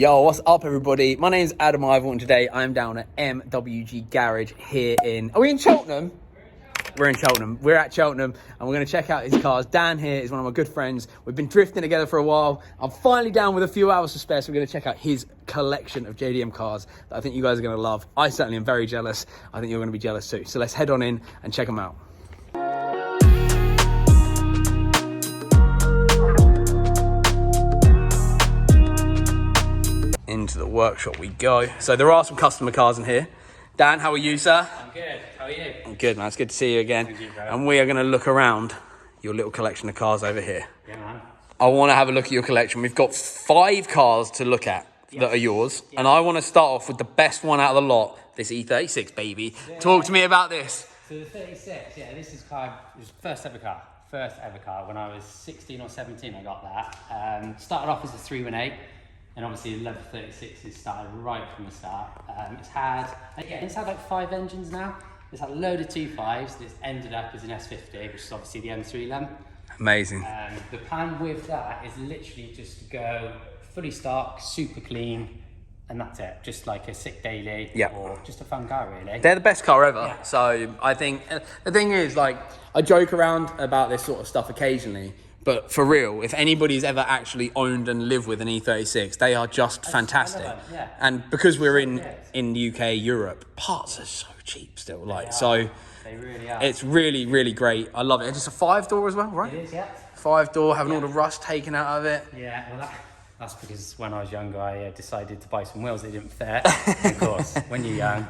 Yo, what's up everybody? My name's Adam Ivor and today I'm down at MWG Garage here in... Are we in Cheltenham? We're in Cheltenham. We're at Cheltenham and we're going to check out his cars. Dan here is one of my good friends. We've been drifting together for a while. I'm finally down with a few hours to spare, so we're going to check out his collection of JDM cars that I think you guys are going to love. I certainly am very jealous. I think you're going to be jealous too. So let's head on in and check them out. Into the workshop we go. So there are some customer cars in here. Dan, how are you, sir? I'm good. How are you? I'm good, man. It's good to see you again. Thank you, bro. And we are going to look around your little collection of cars over here. Yeah, man. I want to have a look at your collection. We've got 5 cars to look at that are yours. Yeah. And I want to start off with the best one out of the lot, this E36, baby. Yeah. Talk to me about this. So the 36, yeah, this is first ever car. First ever car. When I was 16 or 17, I got that. Started off as a 318. And obviously the level 36 started right from the start. It's had like 5 engines now. It's had a load of 2.5s that's ended up as an S50, which is obviously the M3 LEM. Amazing. The plan with that is literally just to go fully stock, super clean, and that's it. Just like a sick daily or just a fun car, really. They're the best car ever. Yeah. So I think, the thing is, like, I joke around about this sort of stuff occasionally, but for real, if anybody's ever actually owned and lived with an E36, they are just fantastic. Yeah. And because we're in the UK, Europe, parts are so cheap still. They really are. It's really, really great. I love it. It's just a 5-door as well, right? It is, yeah. 5-door, having all the rust taken out of it. Yeah, well, that's because when I was younger, I decided to buy some wheels that didn't fit. And of course, when you're young,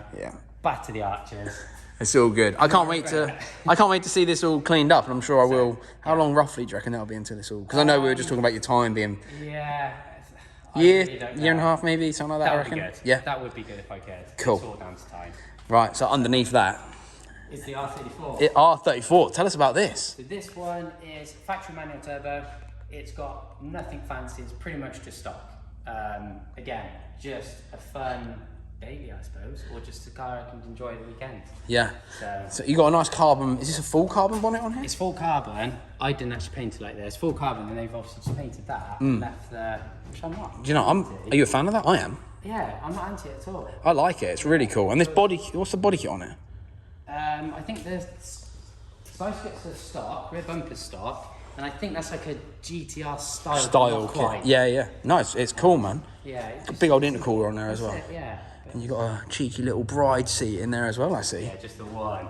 back to the arches. It's all good. I can't wait to see this all cleaned up, and I'm sure I will. How long roughly do you reckon that'll be until this all? Because I know we were just talking about your time being year and a half, maybe something like that. That I would reckon. be good. Yeah, that would be good if I could. Cool. It's all down to time. Right. So underneath that is the R34. R34. Tell us about this. So this one is factory manual turbo. It's got nothing fancy. It's pretty much just stock. Again, just a fun daily, I suppose, or just a car I can enjoy at the weekend. Yeah. So you got a nice carbon. Is this a full carbon bonnet on here? It's full carbon. I didn't actually paint it like this. Full carbon, and they've obviously just painted that and left the. Which I'm not. Do you know? Are you a fan of that? I am. Yeah, I'm not anti it at all. I like it. It's really cool. And this body, what's the body kit on it? I think the side skirts are stock, rear bumper's stock, and I think that's like a GTR style kit. Quite. Yeah. Nice. It's cool, man. Yeah. It's a big old intercooler on there as well. Yeah. And you got a cheeky little bride seat in there as well, I see. Yeah, just the one.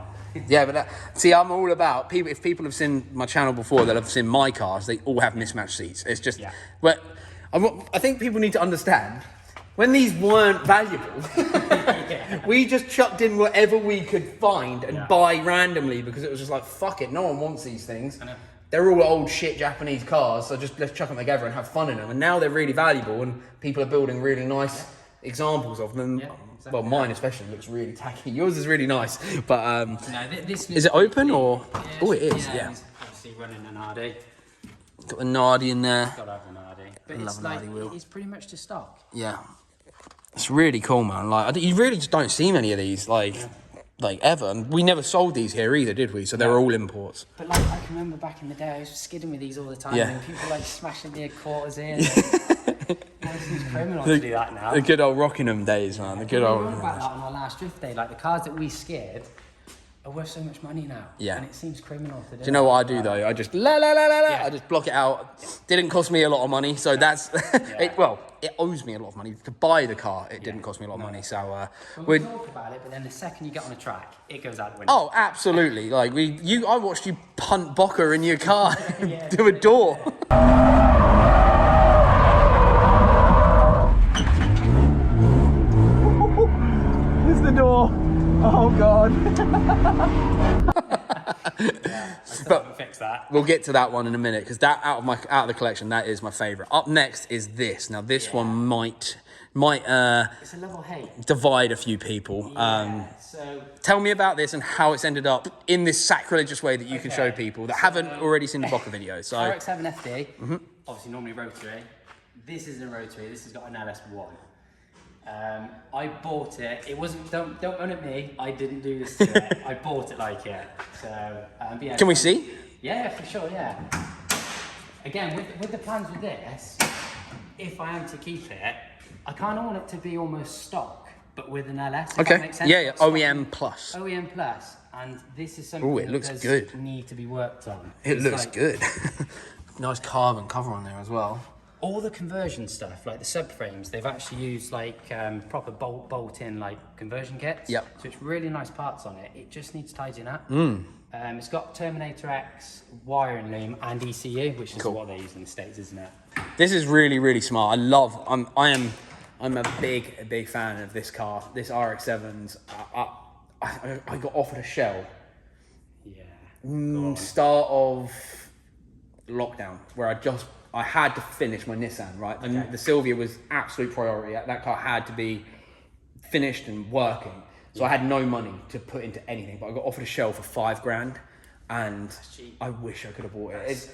Yeah, but see, I'm all about people. If people have seen my channel before, they'll have seen my cars. They all have mismatched seats. It's just, but I think people need to understand when these weren't valuable. We just chucked in whatever we could find and buy randomly because it was just like, fuck it, no one wants these things. I know. They're all old shit Japanese cars, so just let's chuck them together and have fun in them. And now they're really valuable, and people are building really nice examples of them. Exactly. Well, mine especially looks really tacky. Yours is really nice, but this is it open or? Oh, it is. Yeah. Obviously running an RD. Got the Nardi in there. Got to have an RD, but it's like it's pretty much just stock. Yeah, it's really cool, man. Like you really just don't see many of these, like ever. And we never sold these here either, did we? So they were all imports. But like I can remember back in the day, I was skidding with these all the time, and people like smashing their quarters in. It seems criminal to do that now. The good old Rockingham days, man. The good old. We about that on our last drift day. Like the cars that we skid are worth so much money now. Yeah. And it seems criminal to do. Do you know what I do though? I just I just block it out. Didn't cost me a lot of money, so that's it owes me a lot of money to buy the car. It didn't cost me a lot of money, so we talk about it, but then the second you get on a track, it goes out the window. Oh, absolutely! Like I watched you punt Bocker in your car to a door. Here's the door. Oh God. But fix that. We'll get to that one in a minute because that out of the collection, that is my favourite. Up next is this. Now this one might it's a level hate. Divide a few people. So tell me about this and how it's ended up in this sacrilegious way that you can show people that haven't already seen the Bocker video. So RX-7 FD, obviously normally rotary. This isn't a rotary. This has got an LS1. I bought it. It wasn't. Don't own it me. I didn't do this to it. I bought it like it. So can we see? Yeah, for sure. Yeah. Again, with the plans with this, if I am to keep it, I kind of want it to be almost stock, but with an LS. If Okay. that makes sense. Yeah, yeah. Stock OEM plus. OEM plus, and this is something Ooh, it that looks does good. need to be worked on. It It's looks like good. Nice carbon cover on there as well. all the conversion stuff, like the subframes, they've actually used like proper bolt-in like conversion kits. Yep. So it's really nice parts on it. It just needs tidying up. It's got Terminator X wiring loom and ECU, which is what they use in the States, isn't it? This is really, really smart. I'm a big fan of this car. This RX-7's. I got offered a shell. Yeah. Start of lockdown, where I had to finish my Nissan, right? And the Silvia was absolute priority. That car had to be finished and working. So I had no money to put into anything, but I got offered a shell for $5,000, and I wish I could have bought it.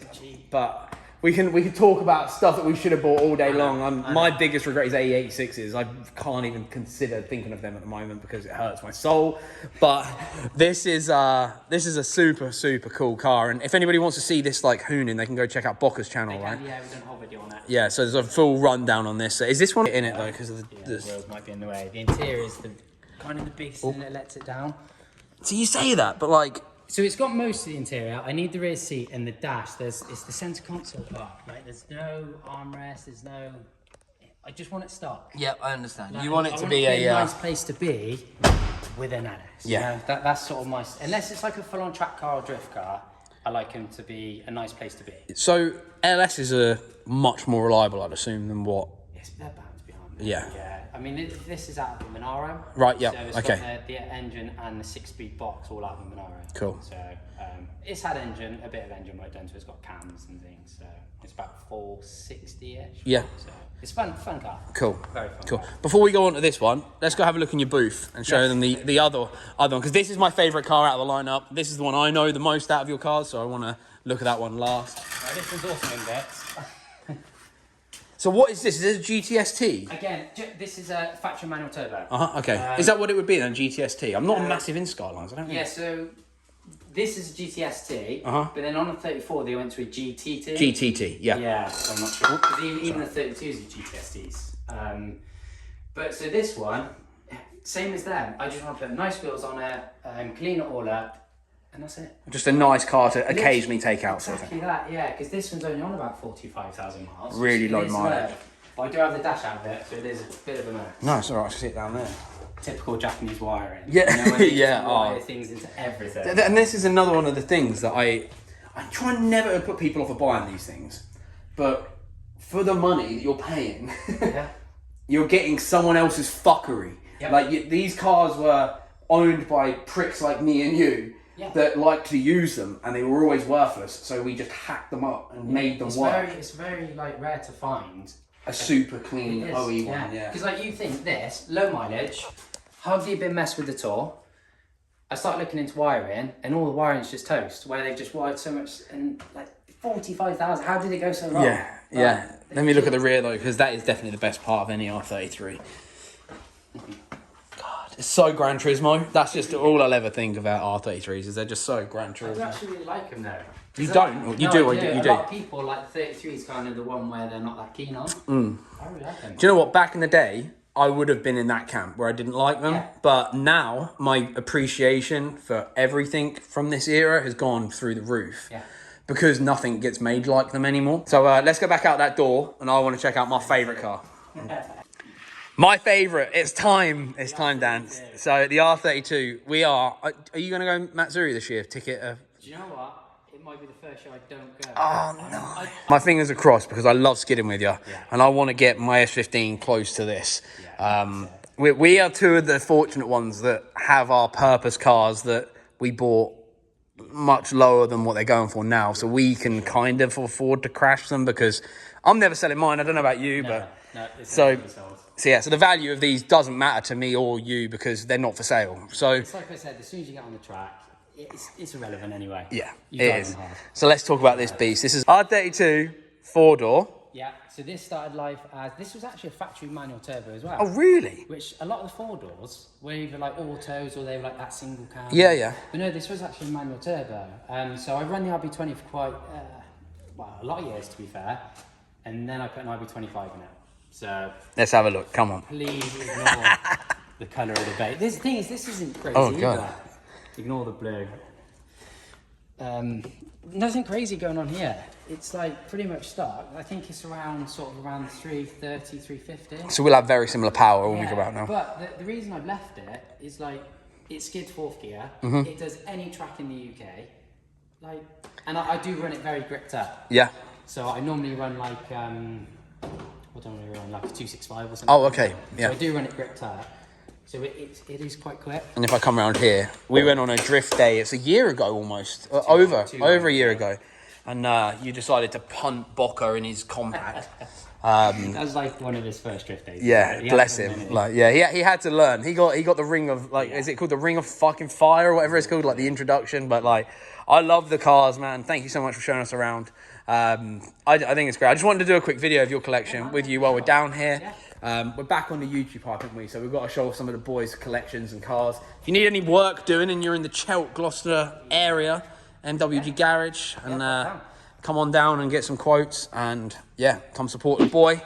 But we can talk about stuff that we should have bought all day long. My biggest regret is AE86s. I can't even consider thinking of them at the moment because it hurts my soul. But this is a super cool car, and if anybody wants to see this like hooning, they can go check out Bocca's channel, right? Yeah, we've done a whole video on that. Yeah, so there's a full rundown on this. Is this one in it though? Because of The wheels might be in the way. The interior is the kind of the biggest thing that lets it down. So you say that, but like. So it's got most of the interior. I need the rear seat and the dash. It's the center console part, right? There's no armrest. There's no. I just want it stock. Yep, I understand. Like, You want it I to be a nice place to be with an LS. Yeah. You know, that's sort of my. Unless it's like a full-on track car or drift car, I like him to be a nice place to be. So LSs are much more reliable, I'd assume, than what. Yes, they're bound to be, aren't they? Yeah. Yeah. I mean, this is out of the Monaro. Right, yeah, So it's okay. got the engine and the 6-speed box all out of the Monaro. Cool. So it's had a bit of engine work done, so it's got cams and things. So it's about 460-ish. Yeah. So it's fun car. Cool. Very fun. Cool. Car. Before we go on to this one, let's go have a look in your booth and show them the other one, because this is my favourite car out of the lineup. This is the one I know the most out of your cars, so I want to look at that one last. Right, this one's awesome in bits. So what is this? Is this a GTST? Again, this is a factory manual turbo. Okay. Is that what it would be then, GTST? I'm not massive in Skylines, I don't think. Yeah, so this is a GTST, Uh-huh. but then on the 34 they went to a GTT. GTT, yeah. Yeah, so I'm not sure. Because even the 32s are GTSTs. But so this one, same as them. I just want to put nice wheels on it, clean it all up, and that's it. Just a nice car to occasionally take out, sort of Exactly thing. that, yeah, because this one's only on about 45,000 miles. Really low It is mileage. But I do have the dash out of it, so it is a bit of a mess. No, it's all right. Sit down there. Typical Japanese wiring. Yeah, You know, when they just yeah, wire oh. things into everything. And this is another one of the things that I try never to put people off of buying these things, but for the money that you're paying, Yeah. you're getting someone else's fuckery. Yep. Like these cars were owned by pricks like me and you Yeah. that liked to use them, and they were always worthless. So we just hacked them up and made them work. It's very like rare to find A super clean It is, OE one, yeah. Because like you think this low mileage, hardly been messed with at all. I started looking into wiring, and all the wiring's just toast. Where they've just wired so much, and like 45,000. How did it go so wrong? Yeah, Like, yeah. Let me look at the rear though, because that is definitely the best part of any R33. God, it's so Gran Turismo. That's just all I'll ever think about R33s. Is they're just so Gran I do Turismo. actually really like them though. You don't? Or you do, or you A do? lot of people like 33 is kind of the one where they're not that keen on. I really like them. Do you know what? Back in the day, I would have been in that camp where I didn't like them. Yeah. But now, my appreciation for everything from this era has gone through the roof. Yeah. Because nothing gets made like them anymore. So let's go back out that door, and I want to check out my favourite car. My favourite. It's time. It's time, Dan. So the R32. We are. Are you going to go Matsuri this year? Ticket. Do you know what? It might be the first year I don't go. Oh no. My fingers are crossed because I love skidding with you, and I want to get my S15 close to this. We are two of the fortunate ones that have our purpose cars that we bought much lower than what they're going for now, so we can kind of afford to crash them because I'm never selling mine. I don't know about you, but so the value of these doesn't matter to me or you because they're not for sale. So It's like I said, as soon as you get on the track, it's irrelevant anyway. yeah, You it drive is. them hard. So let's talk about this beast. This is R32 4-door. Yeah, so this started life as, this was actually a factory manual turbo as well. Oh really? Which a lot of the 4-doors were either like autos or they were like that single cam. Yeah, yeah. But no, this was actually a manual turbo. So I ran the RB20 for quite, a lot of years to be fair. And then I put an RB25 in it. So Let's have a look. Come on. please ignore the colour of the bait. This thing is, this isn't crazy Oh, God. either. Ignore the blue. Nothing crazy going on here. It's like pretty much stock. I think it's around 330, 350. So we'll have very similar power when we go out now. But the reason I've left it is like it skids fourth gear. Mm-hmm. It does any track in the UK. Like, and I do run it very gripped up. Yeah. So I normally run like what do I normally run, like a 265 or something. Oh, okay. Yeah. So I do run it gripped up. So it is quite quick. And if I come around here, we went on a drift day. It's a year ago almost, over a year ago, and you decided to punt Bocker in his compact. That was like one of his first drift days. Yeah, He bless had to him. learn it. Like, yeah, he had to learn. He got the ring of is it called the ring of fucking fire or whatever it's called, like the introduction. But like, I love the cars, man. Thank you so much for showing us around. I think it's great. I just wanted to do a quick video of your collection with you while we're down here. We're back on the YouTube hype, aren't we? So we've got to show off some of the boys' collections and cars. If you need any work doing and you're in the Chelt, Gloucester area, MWG Garage, and come on down and get some quotes, and yeah, come support the boy.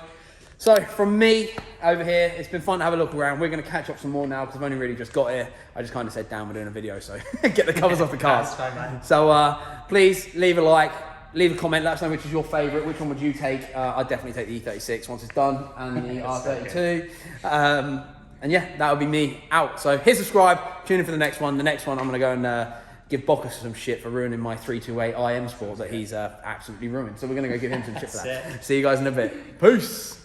So from me over here, it's been fun to have a look around. We're going to catch up some more now because I've only really just got here. I just kind of said, "Dan, we're doing a video, so get the covers off the cars." That's fine, man. So please leave a like. Leave a comment, let us know which is your favourite, which one would you take. I'd definitely take the E36 once it's done, and the R32. And yeah, that would be me out. So hit subscribe, tune in for the next one. The next one I'm going to go and give Bockus some shit for ruining my 328 IM Sport that he's absolutely ruined. So we're going to go give him some shit for that. See you guys in a bit. Peace.